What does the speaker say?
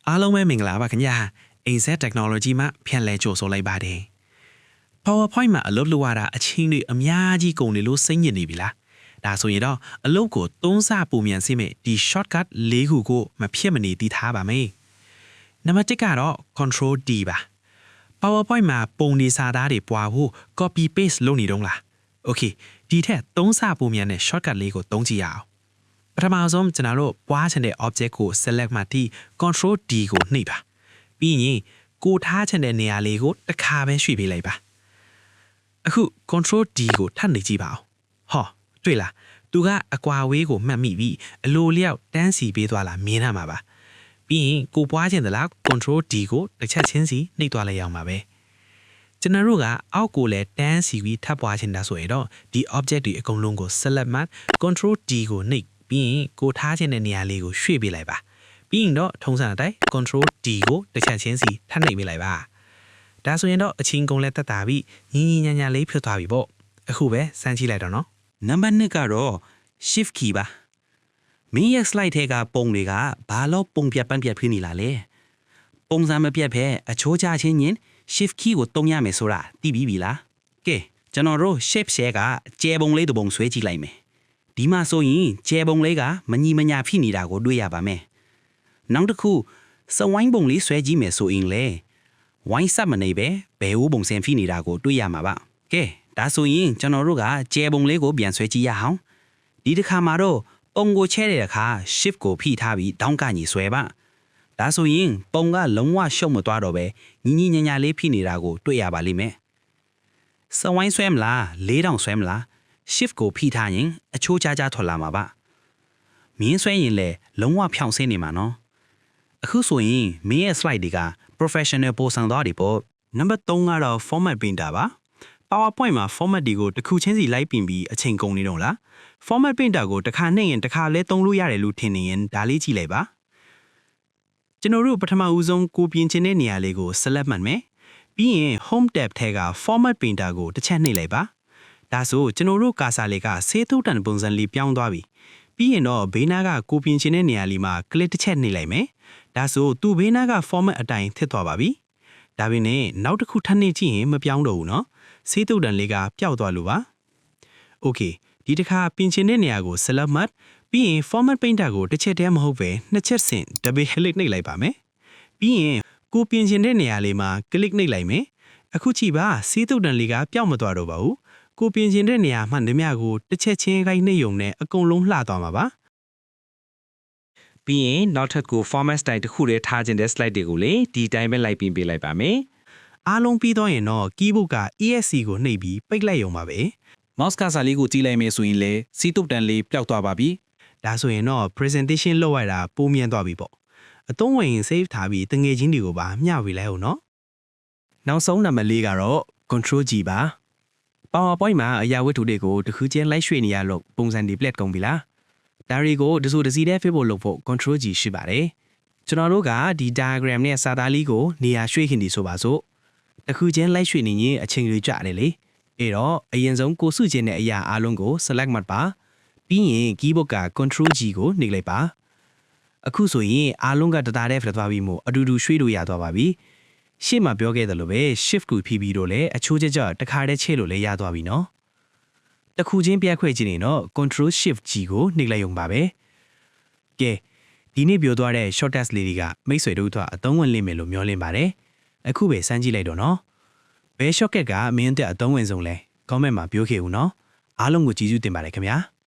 အားလုံးပဲမင်္ဂလာပါခင်ဗျာ AZ Technology မှာပြန်လဲကြိုဆိုလိုက်ပါတယ် PowerPoint မှာအလုပ်လုပ်ရတာအချင်းတွေအများကြီးကုန်နေလို့စိတ်ညစ်နေပြီလားဒါဆိုရင်တော့အလုပ်ကိုသုံးဆပုံမြန်စေမယ့်ဒီ shortcut ၄ခုကိုမဖြစ်မနေသိထားပါမယ်နံပါတ်1ကတော့ Control D ပါ PowerPoint မှာပုံနေစာသားတွေပွားဖို့ copy paste လုပ်နေတော့လား Okay ဒီထက်သုံးဆပုံမြန်တဲ့ shortcut လေးကိုသုံးကြည့်ရအောင်ပထမဆုံးကျွန်တော်တို့ပွားချင်တဲ့ object ကို select မှပြီး control D ကိုနှိပ်ပါပြီးရင်ကိုထားချင်တဲ့နေရာလေးကိုတစ်ခါပဲရွှေ့ပေးလိုက်ပါအခု control D ကိုထပ်နှိပ်ကြည့်ပါဦးဟောတွေ့လားသူကအကွာဝေးကိုမှတ်မိပြီးအလိုလျောက်တန်းစီပေးသွားလာမြင်ရမှာပါပြီးရင်ကိုပွားချင်သလား control D ကိုတစ်ချက်ချင်းစီနှိပ်သွားလိုက်ရအောင်ပါပဲကျွန်တော်တို့ကအောက်ကိုလည်းတန်းစီပြီးထပ်ပွားချင်တာဆိုရင်တော့ဒီ object တွေအကုန်လုံးကို select မှ control D ကိုနှိပ်ပြီးရင်ကိုထားချင်တဲ့နေရာလေးကိုရွှေ့ပေးလိုက်ပါပြီးရင်တော့ထုံးစံအတိုင်း control D ကိုတစ်ချက်ချင်းစီထပ်နှိပ်ပေးလိုက်ပါဒါဆိုရင်တော့အချင်းကုန်လက်တက်တာပြီးညီညီညာညာလေးဖြစ်သွားပြီပေါ့အခုပဲစမ်းကြည့်လိုက်တော့နော်နံပါတ်2ကတော့ shift key ပါမင်းရဲ့ slide ထဲကပုံတွေကဘာလို့ပုံပြတ်ပန်းပြတ်ဖြစ်နေလာလဲပုံစံမပြတ်ဖဲအချိုးချချင်းရင် shift key ကိုတုံးရမယ်ဆိုတာသိပြီလားကဲကျွန်တော်တို့ shape share ကကျဲပုံလေးတစ်ပုံဆွဲကြည့်လိုက်မယ်ဒီမှာဆိုရင်ကျဲပုံလေးကမညီမညာဖြစ်နေတာကိုတွေ့ရပါမယ်နောက်တစ်ခုစဝိုင်းပုံလေးဆွဲကြည့်မယ်ဆိုရင်လေဝိုင်းစပ်မနေပဲဘယ်ဦးပုံစံဖြစ်နေတာကိုတွေ့ရမှာပါကဲဒါဆိုရင်ကျွန်တော်တို့ကကျဲပုံလေးကိုပြန်ဆွဲကြည့်ရအောင်ဒီတစ်ခါမှာတော့ပုံကိုချဲတဲ့အခါ shift ကိုဖိထားပြီးဒေါင်းကညီဆွဲပါဒါဆိုရင်ပုံကလုံးဝရှုပ်မသွားတော့ပဲညီညီညာညာလေးဖြစ်နေတာကိုတွေ့ရပါလိမ့်မယ်စဝိုင်းဆွဲမလားလေးတောင်ဆွဲမလား shift ကိုဖိထားရင်အချိုးချာချာထွက်လာမှာပါမြင်းဆွဲရင်လည်းလုံးဝဖြောင်းဆင်းနေမှာနော်အခုဆိုရင်မင်းရဲ့ slide တွေက professional ပုံစံသားတွေပေါ့နံပါတ်3ကတော့ format painter ပါ PowerPoint မှာ format တွေကိုတစ်ခုချင်းစီလိုက်ပြင်ပြီးအချိန်ကုန်နေတော့လား format painter ကိုတစ်ခါနှိပ်ရင်တစ်ခါလဲသုံးလို့ရတယ်လို့ထင်နေရင်ဒါလေးကြည့်လိုက်ပါကျွန်တော်တို့ပထမဦးဆုံးကိုပြင်ချင်တဲ့နေရာလေးကို select မှတ်မယ်ပြီးရင် home tab ထဲက format painter ကိုတစ်ချက်နှိပ်လိုက်ပါဒါဆိုကျွန်တော်တို့ကာစာလေးကဆေးထုတ်တန်ပုံစံလေးပြောင်းသွားပြီပြီးရင်တော့ဘေးနားကကိုပြင်ချင်တဲ့နေရာလေးမှာ click တစ်ချက်နှိပ်လိုက်မယ်ဒါဆိုသူ့ဘေးနားက format အတိုင်းထစ်သွားပါပြီဒါပေမဲ့နောက်တစ်ခုထပ်နှိပ်ကြည့်ရင်မပြောင်းတော့ဘူးเนาะဆေးထုတ်တန်လေးကပျောက်သွားလို့ပါ Okay ဒီတစ်ခါပြင်ချင်တဲ့နေရာကို select မှတ်ပြီးရင် format painter ကိုတစ်ချက်တည်းမဟုတ်ပဲနှစ်ချက်ဆင့် double click နှိပ်လိုက်ပါမယ်ပြီးရင်ကိုပြင်ချင်တဲ့နေရာလေးမှာ click နှိပ်လိုက်မယ်အခုကြည့်ပါဆေးထုတ်တန်လေးကပျောက်မသွားတော့ပါဘူးကိုပြင်ချင်တဲ့နေရာမှန်သမျှကိုတစ်ချက်ချင်းခိုင်းနှိပ်ရုံနဲ့အကုန်လုံးလှသွားမှာပါပြီးရင်နောက်ထပ်ကို format style တစ်ခုတည်းထားခြင်းတဲ့ slide တွေကိုလေဒီတိုင်းပဲလိုက်ပြင်ပေးလိုက်ပါမယ်အားလုံးပြီးတော့ရင်တော့ keyboard က ESC ကိုနှိပ်ပြီးပိတ်လိုက်ရုံပါပဲ mouse cursor လေးကိုကြည့်လိုက်မယ်ဆိုရင်လေစီးတုတ်တန်လေးပျောက်သွားပါပြီဒါဆိုရင်တော့ presentation လုပ်ရတာပိုမြန်သွားပြီပေါ့အသုံးဝင်ရင် save ထားပြီးတငယ်ချင်းတွေကိုပါမျှဝေလိုက်အောင်နော်နောက်ဆုံးနံပါတ်4ကတော့ control G ပါ PowerPoint မှာအရာဝတ္ထုတွေကိုတစ်ခုချင်းလိုက်ရွှေ့နေရလို့ပုံစံတွေ plat ကုန်ပြီလားဒါတွေကိုတစုတစည်းတည်းဖိဖို့လုပ်ဖို့ control G ရှိပါတယ်ကျွန်တော်တို့ကဒီ diagram နဲ့စာသားလေးကိုနေရာရွှေ့ခင်ဒီဆိုပါစို့တစ်ခုချင်းလိုက်ရွှေ့နေရင်အချိန်တွေကျတယ်လေအဲ့တော့အရင်ဆုံးကိုစုချင်းတဲ့အရာအားလုံးကို select မှတ်ပါပြီးရင် keyboard က control G ကိုနှိပ်လိုက်ပါအခုဆိုရင်အားလုံးကတသားတည်းဖြစ်သွားပြီမို့အတူတူရွှေ့လို့ရသွားပါပြီရှေ့မှာပြောခဲ့သလိုပဲ shift ကိုဖိပြီးတော့လည်းအချိုးကျကျတခါတည်းချဲ့လို့လည်းရသွားပြီနော်တစ်ခုချင်းပြတ်ခွဲကြည့်နေတော့ control shift G ကိုနှိပ်လိုက်ရုံပါပဲကဲဒီနေ့ပြောသွားတဲ့ shortcut လေးတွေကမိတ်ဆွေတို့အတွက်အသုံးဝင်လိမ့်မယ်လို့မျှော်လင့်ပါတယ်အခုပဲစမ်းကြည့်လိုက်တော့နော်ဘယ် shortcut ကမင်းတဲ့အသုံးဝင်ဆုံးလဲ comment မှာပြောခဲ့ဦးနော်အားလုံးကိုကျေးဇူးတင်ပါတယ်ခင်ဗျာ